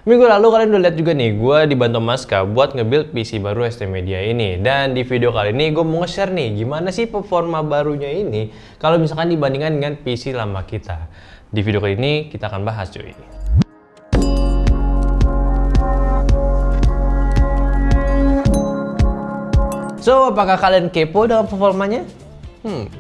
Minggu lalu kalian udah lihat juga nih, gue dibantu Maska buat nge-build PC baru ST Media ini. Dan di video kali ini gue mau nge-share nih, gimana sih performa barunya ini kalau misalkan dibandingkan dengan PC lama kita. Di video kali ini kita akan bahas cuy. So, apakah kalian kepo dengan performanya?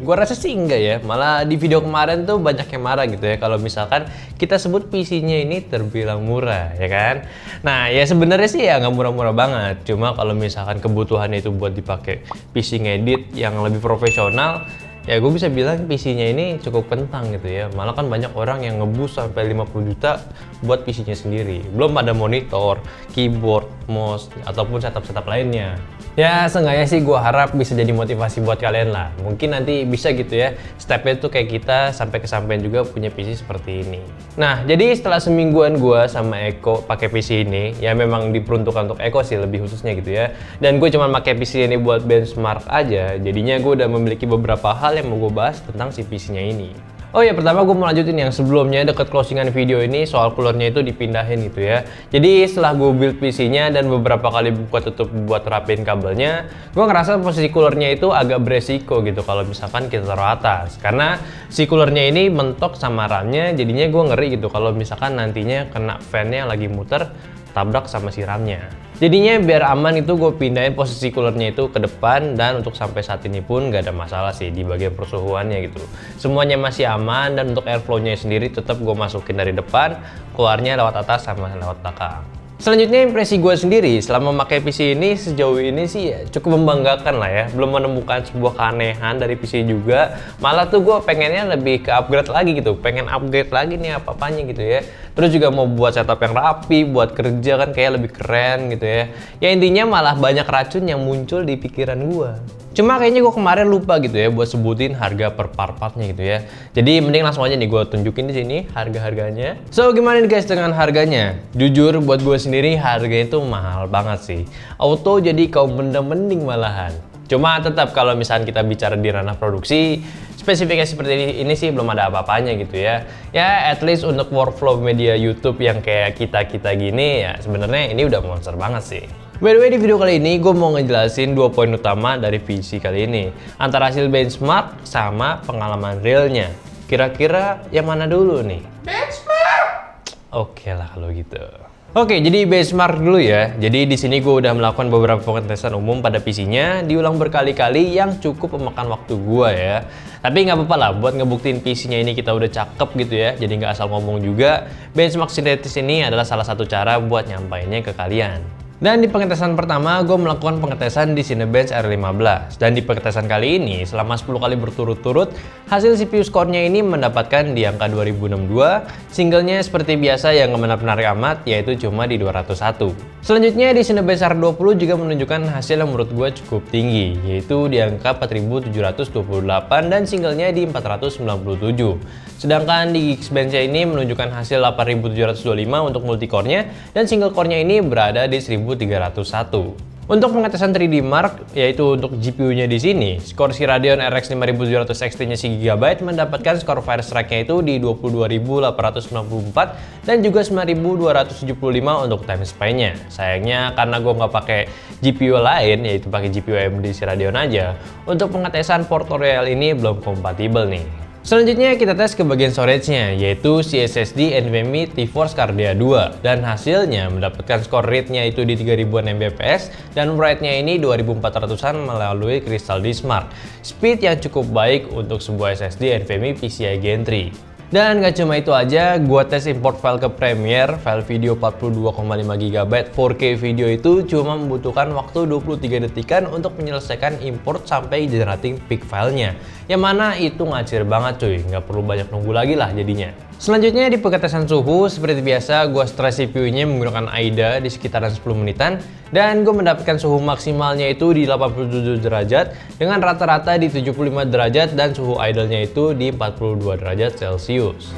Gua rasa sih enggak ya. Malah di video kemarin tuh banyak yang marah gitu ya kalau misalkan kita sebut PC-nya ini terbilang murah, ya kan? Nah, ya sebenarnya sih ya nggak murah-murah banget. Cuma kalau misalkan kebutuhannya itu buat dipakai PC ngedit yang lebih profesional, ya gue bisa bilang PC-nya ini cukup kentang gitu ya. Malah kan banyak orang yang ngebus sampai 50 juta buat PC-nya sendiri. Belum ada monitor, keyboard, mouse, ataupun setup-setup lainnya. Ya seenggaknya sih gue harap bisa jadi motivasi buat kalian lah. Mungkin nanti bisa gitu ya, stepnya tuh kayak kita sampai kesampaian juga punya PC seperti ini. Nah, jadi setelah semingguan gue sama Eko pakai PC ini, ya memang diperuntukkan untuk Eko sih lebih khususnya gitu ya. Dan gue cuma pakai PC ini buat benchmark aja, jadinya gue udah memiliki beberapa hal yang mau gue bahas tentang si PC-nya ini. Oh ya, pertama gue mau lanjutin yang sebelumnya deket closingan video ini soal coolernya itu dipindahin gitu ya. Jadi setelah gue build PC-nya dan beberapa kali buka tutup buat rapin kabelnya, gue ngerasa posisi coolernya itu agak beresiko gitu kalau misalkan kita taruh atas. Karena si coolernya ini mentok sama RAM-nya, jadinya gue ngeri gitu kalau misalkan nantinya kena fan-nya lagi muter, tabrak sama si RAM-nya. Jadinya biar aman itu gue pindahin posisi coolernya itu ke depan, dan untuk sampai saat ini pun gak ada masalah sih di bagian persuhuannya gitu. Semuanya masih aman, dan untuk airflow-nya sendiri tetap gue masukin dari depan, keluarnya lewat atas sama lewat belakang. Selanjutnya impresi gue sendiri selama memakai PC ini sejauh ini sih ya cukup membanggakan lah ya. Belum menemukan sebuah keanehan dari PC juga. Malah tuh gue pengennya lebih ke upgrade lagi gitu. Pengen upgrade lagi nih apa-apanya gitu ya. Terus juga mau buat setup yang rapi, buat kerja kan kayak lebih keren gitu ya. Ya intinya malah banyak racun yang muncul di pikiran gue. Cuma kayaknya gue kemarin lupa gitu ya buat sebutin harga per part-partnya gitu ya. Jadi mending langsung aja nih gue tunjukin di sini harga-harganya. So gimana nih guys dengan harganya? Jujur buat gue sendiri harganya itu mahal banget sih. Auto jadi kaum mending malahan. Cuma tetap kalau misalnya kita bicara di ranah produksi, spesifikasi seperti ini sih belum ada apa-apanya gitu ya. Ya at least untuk workflow media YouTube yang kayak kita-kita gini ya sebenarnya ini udah monster banget sih. By the way, di video kali ini gue mau ngejelasin 2 poin utama dari PC kali ini, antara hasil benchmark sama pengalaman realnya. Kira-kira yang mana dulu nih? Benchmark! Oke lah kalau gitu. Oke, jadi benchmark dulu ya. Jadi di sini gue udah melakukan beberapa pengetesan umum pada PC-nya, diulang berkali-kali yang cukup memakan waktu gue ya. Tapi nggak apa-apa lah, buat ngebuktiin PC-nya ini kita udah cakep gitu ya. Jadi nggak asal ngomong juga. Benchmark sintetis ini adalah salah satu cara buat nyampainnya ke kalian. Dan di pengetesan pertama, gue melakukan pengetesan di Cinebench R15. Dan di pengetesan kali ini, selama 10 kali berturut-turut, hasil CPU score-nya ini mendapatkan di angka 2062. Singlenya seperti biasa yang nggak menarik amat, yaitu cuma di 201. Selanjutnya di Cinebench R20 juga menunjukkan hasil yang menurut gue cukup tinggi, yaitu di angka 4728 dan singlenya di 497. Sedangkan di Geekbench ini menunjukkan hasil 8725 untuk multicore-nya, dan single core-nya ini berada di 1301. Untuk pengetesan 3D Mark, yaitu untuk GPU-nya di sini, skor si Radeon RX 5700 XT-nya si Gigabyte mendapatkan skor Fire Strike-nya itu di 22.894 dan juga 9.275 untuk time spy-nya. Sayangnya karena gue nggak pakai GPU lain, yaitu pakai GPU AMD si Radeon aja, untuk pengetesan Port Royal ini belum kompatibel nih. Selanjutnya kita tes ke bagian storage-nya, yaitu si SSD NVMe TeForce Cardea 2, dan hasilnya mendapatkan skor read-nya itu di 3000-an Mbps dan write-nya ini 2400-an melalui Crystal Disk Mark. Speed yang cukup baik untuk sebuah SSD NVMe PCIe Gen 3. Dan gak cuma itu aja, gua tes import file ke Premiere, file video 42,5 GB 4K video itu cuma membutuhkan waktu 23 detikan untuk menyelesaikan import sampai generating peak filenya. Yang mana itu ngacir banget cuy, nggak perlu banyak nunggu lagi lah jadinya. Selanjutnya di pengetesan suhu, seperti biasa gue stress CPU-nya menggunakan AIDA di sekitaran 10 menitan, dan gue mendapatkan suhu maksimalnya itu di 87 derajat dengan rata-rata di 75 derajat dan suhu idle-nya itu di 42 derajat Celcius.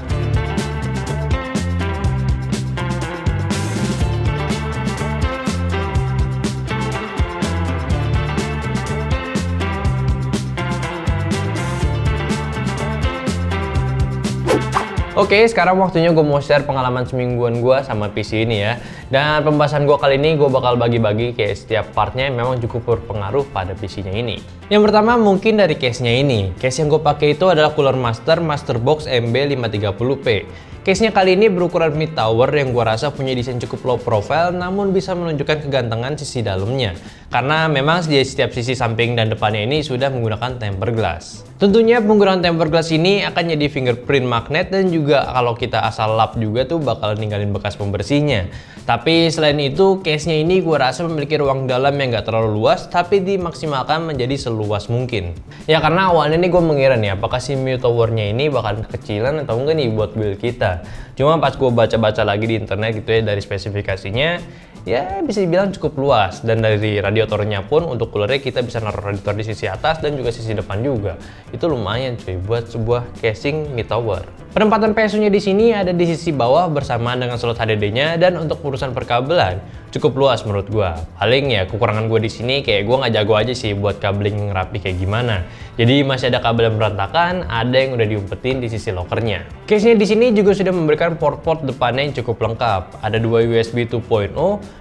Oke, sekarang waktunya gue mau share pengalaman semingguan gue sama PC ini ya. Dan pembahasan gue kali ini gue bakal bagi-bagi kayak setiap partnya yang memang cukup berpengaruh pada PC-nya ini. Yang pertama mungkin dari case-nya ini. Case yang gue pakai itu adalah Cooler Master Masterbox MB530P. Case-nya kali ini berukuran mid tower yang gue rasa punya desain cukup low profile namun bisa menunjukkan kegantengan sisi dalamnya. Karena memang di setiap sisi samping dan depannya ini sudah menggunakan tempered glass. Tentunya penggunaan tempered glass ini akan jadi fingerprint magnet dan juga kalau kita asal lap juga tuh bakal ninggalin bekas pembersihnya. Tapi selain itu, case-nya ini gue rasa memiliki ruang dalam yang gak terlalu luas tapi dimaksimalkan menjadi seluas mungkin. Ya karena awalnya nih gue mengira nih apakah si mid towernya ini bakal kekecilan atau enggak nih buat build kita. Cuma pas gue baca-baca lagi di internet gitu ya dari spesifikasinya, ya bisa dibilang cukup luas. Dan dari radiatornya pun untuk coolernya kita bisa naruh radiator di sisi atas dan juga sisi depan juga. Itu lumayan cuy buat sebuah casing mid tower. Penempatan PSU-nya di sini ada di sisi bawah bersamaan dengan slot HDD-nya dan untuk urusan perkabelan cukup luas menurut gua. Paling ya kekurangan gua di sini kayak gua nggak jago aja sih buat kabling yang rapi kayak gimana. Jadi masih ada kabel yang berantakan, ada yang udah diumpetin di sisi lokernya. Case-nya di sini juga sudah memberikan port-port depannya yang cukup lengkap. Ada dua USB 2.0,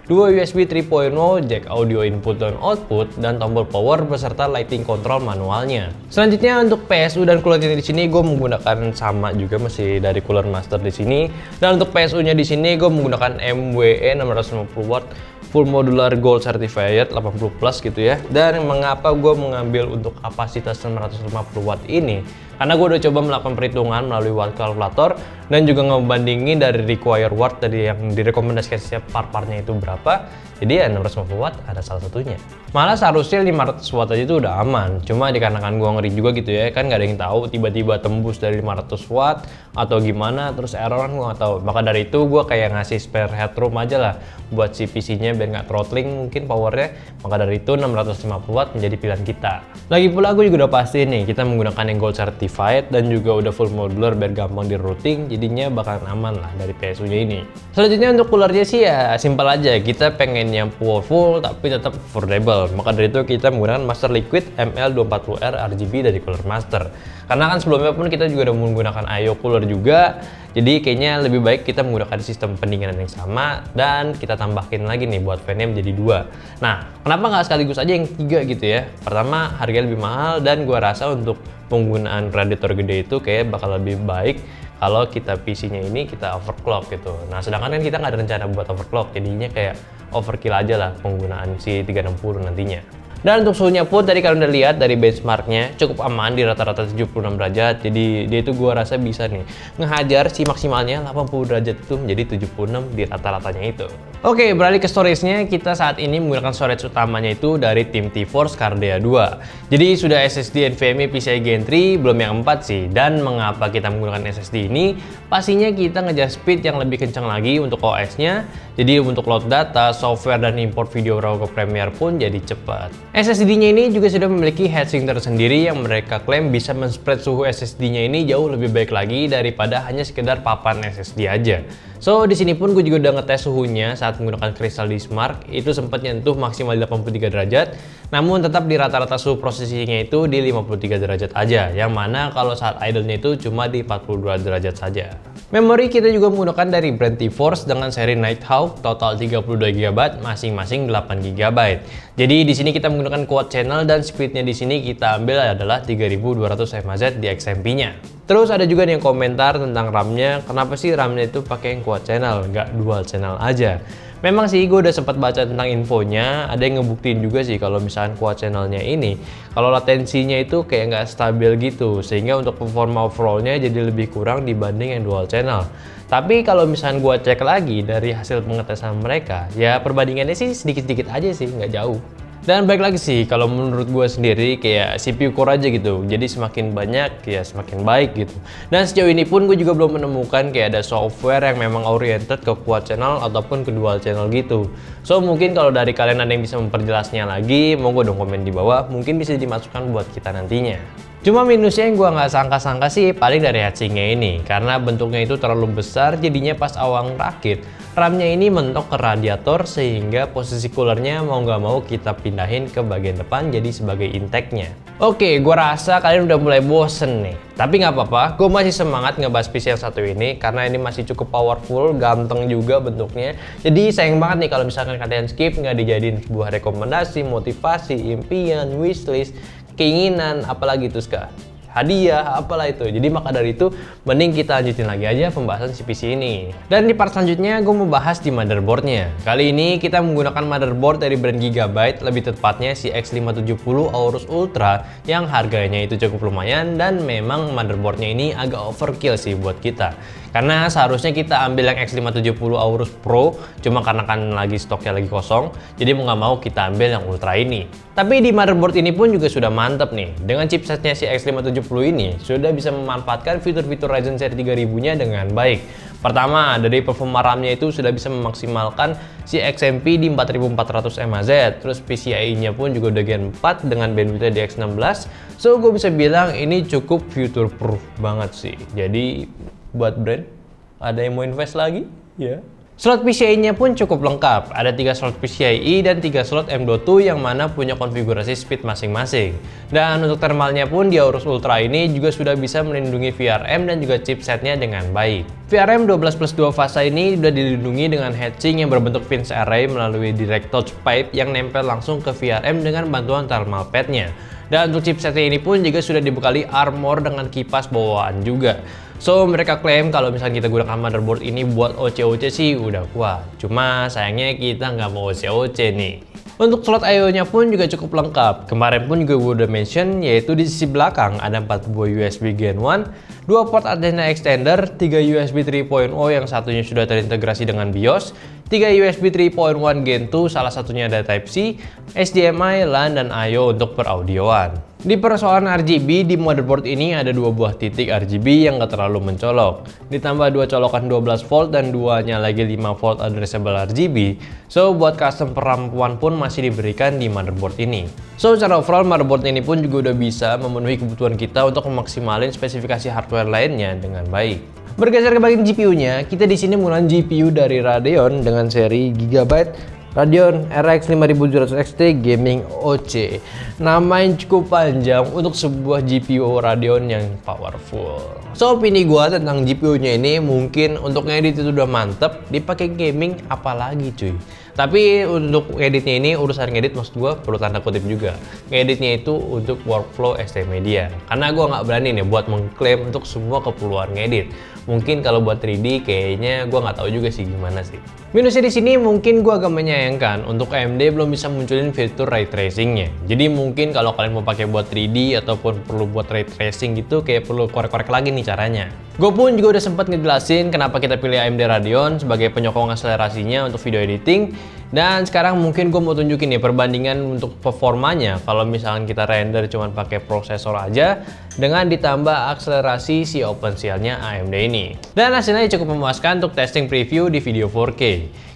dua USB 3.0, jack audio input dan output, dan tombol power beserta lighting control manualnya. Selanjutnya untuk PSU dan coolernya di sini gue menggunakan sama juga masih dari Cooler Master di sini. Dan untuk PSU-nya di sini gue menggunakan MWE 650 watt full modular gold certified 80 plus gitu ya. Dan mengapa gue mengambil untuk kapasitas 950 watt ini? Karena gue udah coba melakukan perhitungan melalui watt calculator dan juga ngebandingin dari required watt dari yang direkomendasikan setiap part-partnya itu berapa. Jadi ya 650 watt ada salah satunya. Malah seharusnya 500 watt aja itu udah aman. Cuma dikarenakan gue ngeri juga gitu ya, kan gak ada yang tahu tiba-tiba tembus dari 500 watt atau gimana, terus error kan gue gak tahu. Maka dari itu gue kayak ngasih spare headroom aja lah buat si PC-nya biar nggak throttling mungkin powernya. Maka dari itu 650 watt menjadi pilihan kita. Lagi pula gue juga udah pasti nih kita menggunakan yang gold certified dan juga udah full modular biar gampang di routing, jadinya bakalan aman lah dari PSU-nya ini. Selanjutnya untuk coolernya sih ya simpel aja, kita pengen yang powerful tapi tetap affordable. Maka dari itu kita menggunakan Master Liquid ML240R RGB dari Cooler Master. Karena kan sebelumnya pun kita juga udah menggunakan IO cooler juga. Jadi kayaknya lebih baik kita menggunakan sistem pendinginan yang sama dan kita tambahin lagi nih buat fan-nya menjadi 2. Nah, kenapa nggak sekaligus aja yang 3 gitu ya? Pertama, harganya lebih mahal dan gua rasa untuk penggunaan radiator gede itu kayak bakal lebih baik kalau kita PC-nya ini kita overclock gitu. Nah, sedangkan kan kita nggak ada rencana buat overclock, jadinya kayak overkill aja lah penggunaan si 360 nantinya. Dan untuk suhunya pun tadi kalian udah lihat dari benchmarknya cukup aman di rata-rata 76 derajat. Jadi dia itu gua rasa bisa nih ngehajar si maksimalnya 80 derajat itu menjadi 76 di rata-ratanya itu. Oke, beralih ke storage-nya, kita saat ini menggunakan storage utamanya itu dari tim T-Force Cardea 2. Jadi sudah SSD NVMe PCIe Gen 3, belum yang 4 sih. Dan mengapa kita menggunakan SSD ini? Pastinya kita ngejar speed yang lebih kencang lagi untuk OS-nya. Jadi untuk load data, software, dan import video raw ke Premiere pun jadi cepat. SSD-nya ini juga sudah memiliki heatsink tersendiri yang mereka klaim bisa men-spread suhu SSD-nya ini jauh lebih baik lagi daripada hanya sekedar papan SSD aja. So di sini pun gue juga udah ngetes suhunya saat menggunakan Crystal Diskmark, itu sempat nyentuh maksimal 83 derajat, namun tetap di rata-rata suhu prosesinya itu di 53 derajat aja, yang mana kalau saat idle-nya itu cuma di 42 derajat saja. Memori kita juga menggunakan dari brand T-Force dengan seri Nighthawk total 32 GB, masing-masing 8 GB. Jadi di sini kita menggunakan quad channel dan speednya di sini kita ambil adalah 3200 mAh di XMP-nya. Terus ada juga nih yang komentar tentang RAM-nya, kenapa sih RAM-nya itu pakai yang quad channel, nggak dual channel aja? Memang sih gue udah sempat baca tentang infonya, ada yang ngebuktiin juga sih kalau misalkan quad channelnya ini, kalau latensinya itu kayak nggak stabil gitu, sehingga untuk performa overall-nya jadi lebih kurang dibanding yang dual channel. Tapi kalau misalkan gue cek lagi dari hasil pengetesan mereka, ya perbandingannya sih sedikit-sedikit aja sih, nggak jauh. Dan baik lagi sih, kalau menurut gue sendiri kayak CPU core aja gitu, jadi semakin banyak ya semakin baik gitu. Dan sejauh ini pun gue juga belum menemukan kayak ada software yang memang oriented ke quad channel ataupun ke dual channel gitu. So mungkin kalau dari kalian ada yang bisa memperjelasnya lagi, monggo dong komen di bawah, mungkin bisa dimasukkan buat kita nantinya. Cuma minusnya yang gua nggak sangka-sangka sih paling dari heatsinknya ini, karena bentuknya itu terlalu besar, jadinya pas awang rakit RAM-nya ini mentok ke radiator sehingga posisi coolernya mau nggak mau kita pindahin ke bagian depan jadi sebagai intake-nya. Oke, gua rasa kalian udah mulai bosen nih. Tapi nggak apa-apa, gue masih semangat ngebahas PC yang satu ini karena ini masih cukup powerful, ganteng juga bentuknya. Jadi sayang banget nih kalau misalkan kalian skip, nggak dijadiin sebuah rekomendasi, motivasi, impian, wishlist, keinginan, apalagi itu Ska. Hadiah, apalah itu. Jadi maka dari itu mending kita lanjutin lagi aja pembahasan si PC ini. Dan di part selanjutnya gue mau bahas di motherboardnya. Kali ini kita menggunakan motherboard dari brand Gigabyte, lebih tepatnya si X570 Aorus Ultra yang harganya itu cukup lumayan dan memang motherboardnya ini agak overkill sih buat kita. Karena seharusnya kita ambil yang X570 Aorus Pro, cuma karena kan lagi stoknya lagi kosong, jadi mau nggak mau kita ambil yang Ultra ini. Tapi di motherboard ini pun juga sudah mantep nih. Dengan chipsetnya si X570 ini sudah bisa memanfaatkan fitur-fitur Ryzen seri 3000-nya dengan baik. Pertama, dari performa RAM-nya itu sudah bisa memaksimalkan si XMP di 4400 mAh, terus PCIe-nya pun juga udah Gen 4 dengan bandwidth-nya di X16. So, gue bisa bilang ini cukup future proof banget sih. Jadi, buat brand, ada yang mau invest lagi? Ya. Slot PCIe-nya pun cukup lengkap, ada 3 slot PCIe dan 3 slot M.2 yang mana punya konfigurasi speed masing-masing. Dan untuk thermalnya pun di Aorus Ultra ini juga sudah bisa melindungi VRM dan juga chipsetnya dengan baik. VRM 12+2 fasa ini sudah dilindungi dengan heatsink yang berbentuk pins array melalui direct touch pipe yang nempel langsung ke VRM dengan bantuan thermal pad-nya. Dan untuk chipsetnya ini pun juga sudah dibekali armor dengan kipas bawaan juga. So, mereka klaim kalau misalnya kita gunakan motherboard ini buat OC-OC sih udah kuat. Cuma sayangnya kita nggak mau OC-OC nih. Untuk slot I/O-nya pun juga cukup lengkap. Kemarin pun juga gue udah mention, yaitu di sisi belakang ada 4 buah USB Gen 1, 2 port antenna extender, 3 USB 3.0 yang satunya sudah terintegrasi dengan BIOS, 3 USB 3.1 Gen 2, salah satunya ada Type-C, HDMI, LAN, dan I/O untuk peraudioan. Di persoalan RGB, di motherboard ini ada 2 buah titik RGB yang gak terlalu mencolok. Ditambah 2 colokan 12 volt dan 2-nya lagi 5 volt addressable RGB. So, buat custom perampuan pun masih diberikan di motherboard ini. So, secara overall motherboard ini pun juga udah bisa memenuhi kebutuhan kita untuk memaksimalin spesifikasi hardware lainnya dengan baik. Bergeser ke bagian GPU-nya, kita di sini menggunakan GPU dari Radeon dengan seri Gigabyte Radeon RX 5700 XT Gaming OC. Nama yang cukup panjang untuk sebuah GPU Radeon yang powerful. So, opini gua tentang GPU-nya ini mungkin untuk ngedit itu udah mantep, dipakai gaming apalagi cuy. Tapi untuk ngeditnya ini, urusan ngedit maksud gue perlu tanda kutip juga. Ngeditnya itu untuk workflow ST Media. Karena gue nggak berani nih buat mengklaim untuk semua keperluan ngedit. Mungkin kalau buat 3D kayaknya gue nggak tahu juga sih gimana sih. Minusnya di sini mungkin gue agak menyayangkan untuk AMD belum bisa munculin fitur ray tracingnya. Jadi mungkin kalau kalian mau pakai buat 3D ataupun perlu buat ray tracing gitu, kayak perlu korek-korek lagi nih caranya. Gue pun juga udah sempat ngejelasin kenapa kita pilih AMD Radeon sebagai penyokong akselerasinya untuk video editing. Dan sekarang mungkin gue mau tunjukin nih perbandingan untuk performanya kalau misalkan kita render cuman pakai prosesor aja dengan ditambah akselerasi si OpenCL-nya AMD ini. Dan hasilnya cukup memuaskan untuk testing preview di video 4K.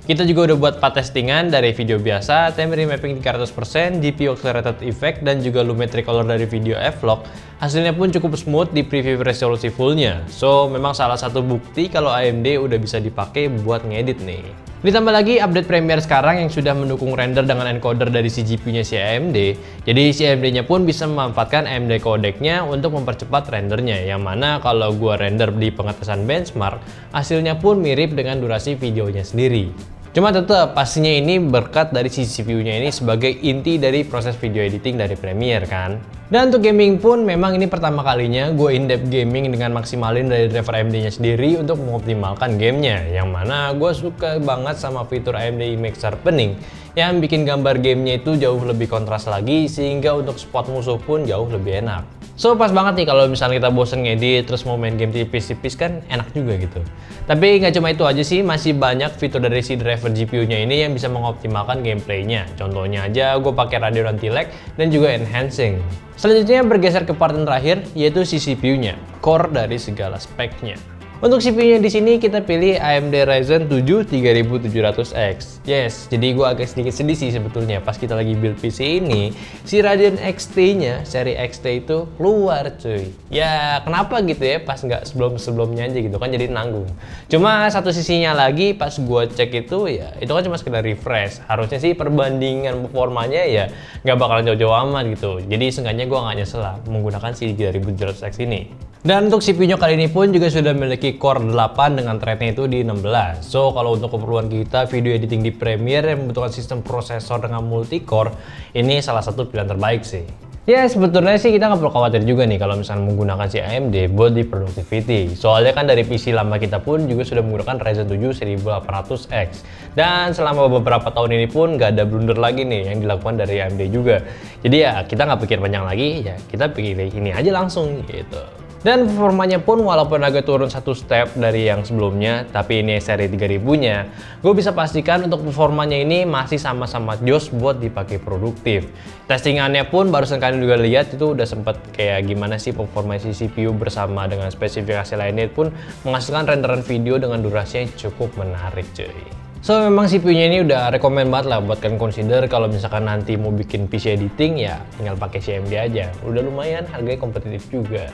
Kita juga udah buat 4 testingan dari video biasa, time remapping 300%, GPU accelerated effect, dan juga lumetri color dari video F-Log. Hasilnya pun cukup smooth di preview resolusi fullnya. So, memang salah satu bukti kalau AMD udah bisa dipakai buat ngedit nih. Ditambah lagi update Premiere sekarang yang sudah mendukung render dengan encoder dari si GPU-nya si AMD. Jadi si AMD-nya pun bisa memanfaatkan AMD codec-nya untuk mempercepat rendernya. Yang mana kalau gua render di pengetesan benchmark, hasilnya pun mirip dengan durasi videonya sendiri. Cuma tetap pastinya ini berkat dari si CPU-nya ini sebagai inti dari proses video editing dari Premiere kan. Dan untuk gaming pun memang ini pertama kalinya gue in-depth gaming dengan maksimalin dari driver AMD-nya sendiri untuk mengoptimalkan gamenya. Yang mana gue suka banget sama fitur AMD Image Sharpening yang bikin gambar gamenya itu jauh lebih kontras lagi sehingga untuk spot musuh pun jauh lebih enak. So, pas banget nih kalau misalnya kita bosen ngedit terus mau main game tipis-tipis kan enak juga gitu. Tapi nggak cuma itu aja sih, masih banyak fitur dari si driver GPU-nya ini yang bisa mengoptimalkan gameplaynya. Contohnya aja gue pakai Radeon anti-lag dan juga enhancing. Selanjutnya bergeser ke part yang terakhir, yaitu si CPU-nya, core dari segala speknya. Untuk CPU-nya di sini kita pilih AMD Ryzen 7 3700X. Yes, jadi gue agak sedikit sedih sih sebetulnya pas kita lagi build PC ini, si Radeon XT-nya, seri XT itu keluar cuy. Ya kenapa gitu ya, pas nggak sebelum-sebelumnya aja gitu kan jadi nanggung. Cuma satu sisinya lagi pas gue cek itu ya, itu kan cuma sekedar refresh. Harusnya sih perbandingan performanya ya nggak bakalan jauh-jauh amat gitu. Jadi seenggaknya gue nggak nyesel lah menggunakan si 3700X ini. Dan untuk CPU-nya kali ini pun juga sudah memiliki Core 8 dengan thread-nya itu di 16. So, kalau untuk keperluan kita video editing di Premiere yang membutuhkan sistem prosesor dengan multi-core, ini salah satu pilihan terbaik sih. Ya, sebetulnya sih kita nggak perlu khawatir juga nih kalau misalnya menggunakan si AMD buat di productivity. Soalnya kan dari PC lama kita pun juga sudah menggunakan Ryzen 7 1800X. Dan selama beberapa tahun ini pun nggak ada blunder lagi nih yang dilakukan dari AMD juga. Jadi ya kita nggak pikir panjang lagi, ya kita pilih ini aja langsung gitu. Dan performanya pun walaupun agak turun satu step dari yang sebelumnya, tapi ini seri 3000-nya, gue bisa pastikan untuk performanya ini masih sama-sama jos buat dipakai produktif. Testingannya pun barusan kalian juga lihat itu udah sempet kayak gimana sih performa si CPU bersama dengan spesifikasi lainnya pun menghasilkan renderan video dengan durasi yang cukup menarik cuy. So memang CPU-nya ini udah rekomend banget lah buat kalian consider kalau misalkan nanti mau bikin PC editing ya tinggal pakai si AMD aja. Udah lumayan, harganya kompetitif juga.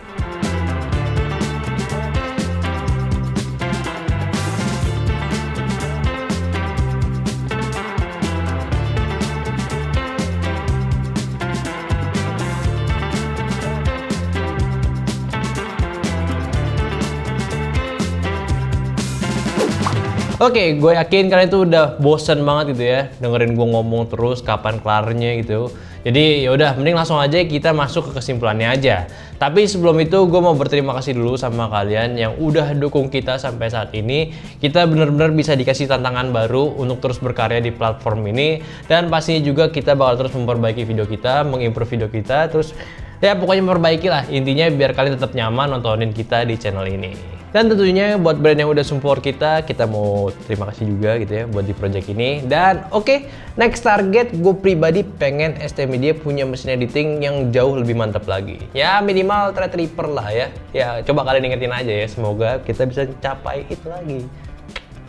Oke, gue yakin kalian tuh udah bosen banget gitu ya dengerin gue ngomong terus kapan kelarnya gitu. Jadi yaudah, mending langsung aja kita masuk ke kesimpulannya aja. Tapi sebelum itu gue mau berterima kasih dulu sama kalian yang udah dukung kita sampai saat ini. Kita bener-bener bisa dikasih tantangan baru untuk terus berkarya di platform ini. Dan pastinya juga kita bakal terus memperbaiki video kita, mengimprove video kita, terus ya pokoknya memperbaiki lah. Intinya biar kalian tetap nyaman nontonin kita di channel ini. Dan tentunya buat brand yang udah support kita mau terima kasih juga gitu ya buat di project ini. Dan oke, next target gue pribadi pengen ST Media punya mesin editing yang jauh lebih mantap lagi. Ya minimal Threadripper lah ya. Ya coba kalian ingetin aja ya, semoga kita bisa capai itu lagi.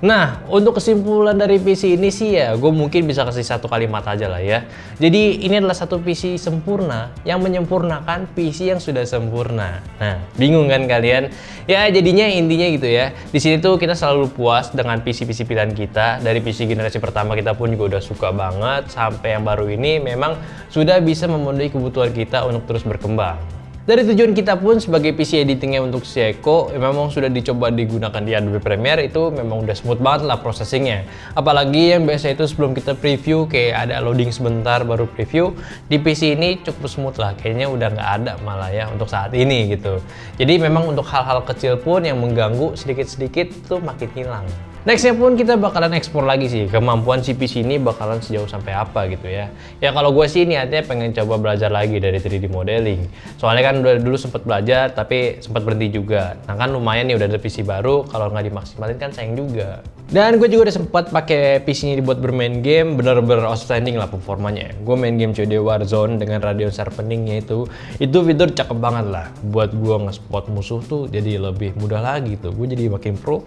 Nah, untuk kesimpulan dari PC ini sih ya, gue mungkin bisa kasih satu kalimat aja lah ya. Jadi ini adalah satu PC sempurna yang menyempurnakan PC yang sudah sempurna. Nah, bingung kan kalian? Ya jadinya intinya gitu ya. Di sini tuh kita selalu puas dengan PC-PC pilihan kita. Dari PC generasi pertama kita pun juga udah suka banget, sampai yang baru ini memang sudah bisa memenuhi kebutuhan kita untuk terus berkembang. Dari tujuan kita pun sebagai PC editingnya untuk si Eko, memang sudah dicoba digunakan di Adobe Premiere, itu memang udah smooth banget lah processingnya. Apalagi yang biasa itu sebelum kita preview kayak ada loading sebentar baru preview, di PC ini cukup smooth lah, kayaknya udah nggak ada malah ya untuk saat ini gitu. Jadi memang untuk hal-hal kecil pun yang mengganggu sedikit-sedikit tuh makin hilang. Nextnya pun kita bakalan explore lagi sih kemampuan si PC ini bakalan sejauh sampai apa gitu ya. Ya kalau gue sih niatnya pengen coba belajar lagi dari 3D modeling. Soalnya kan udah dulu sempat belajar tapi sempat berhenti juga. Nah kan lumayan nih udah ada PC baru, kalau nggak dimaksimalin kan sayang juga. Dan gue juga udah sempat pakai PC ini buat bermain game, bener-bener outstanding lah performanya. Gue main game COD Warzone dengan Radeon Sharpeningnya itu fitur cakep banget lah. Buat gue nge-spot musuh tuh jadi lebih mudah lagi tuh. Gue jadi makin pro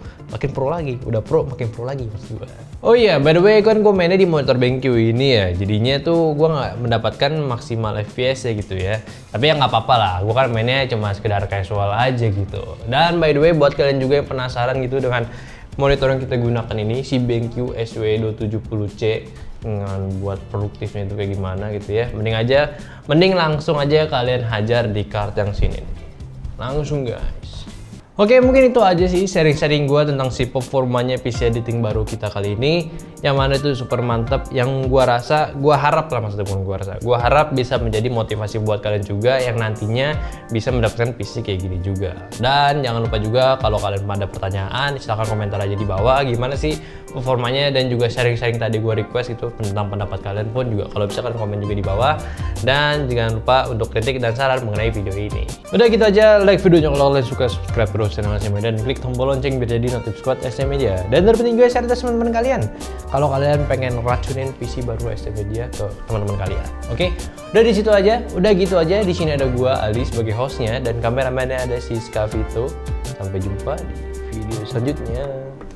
lagi. Udah pro makin pro lagi maksud gue. Oh iya, by the way kan gue mainnya di monitor BenQ ini ya. Jadinya tuh gue nggak mendapatkan maksimal FPS ya gitu ya. Tapi ya nggak apa-apa lah. Gue kan mainnya cuma sekedar casual aja gitu. Dan by the way buat kalian juga yang penasaran gitu dengan monitor yang kita gunakan ini, si BenQ SW270C dengan buat produktifnya itu kayak gimana gitu ya, mending langsung aja kalian hajar di card yang sini langsung guys. Oke, mungkin itu aja sih sharing-sharing gue tentang si performanya PC editing baru kita kali ini. Yang mana itu super mantap, yang gue harap lah maksudnya bukan gue harap bisa menjadi motivasi buat kalian juga yang nantinya bisa mendapatkan PC kayak gini juga. Dan jangan lupa juga kalau kalian ada pertanyaan, silahkan komentar aja di bawah gimana sih performanya, dan juga sharing-sharing tadi gue request itu tentang pendapat kalian pun juga kalau bisa kalian komen juga di bawah. Dan jangan lupa untuk kritik dan saran mengenai video ini. Udah gitu aja, like videonya kalau kalian suka, subscribe terus channel ST Media dan klik tombol lonceng biar jadi notif squad ST Media. Dan terpenting juga share ke teman-teman kalian kalau kalian pengen racunin PC baru ST Media ke teman-teman kalian. Oke, udah di situ aja, udah gitu aja. Di sini ada gua Ali sebagai hostnya dan kameramennya ada si Skavito. Sampai jumpa di video video selanjutnya.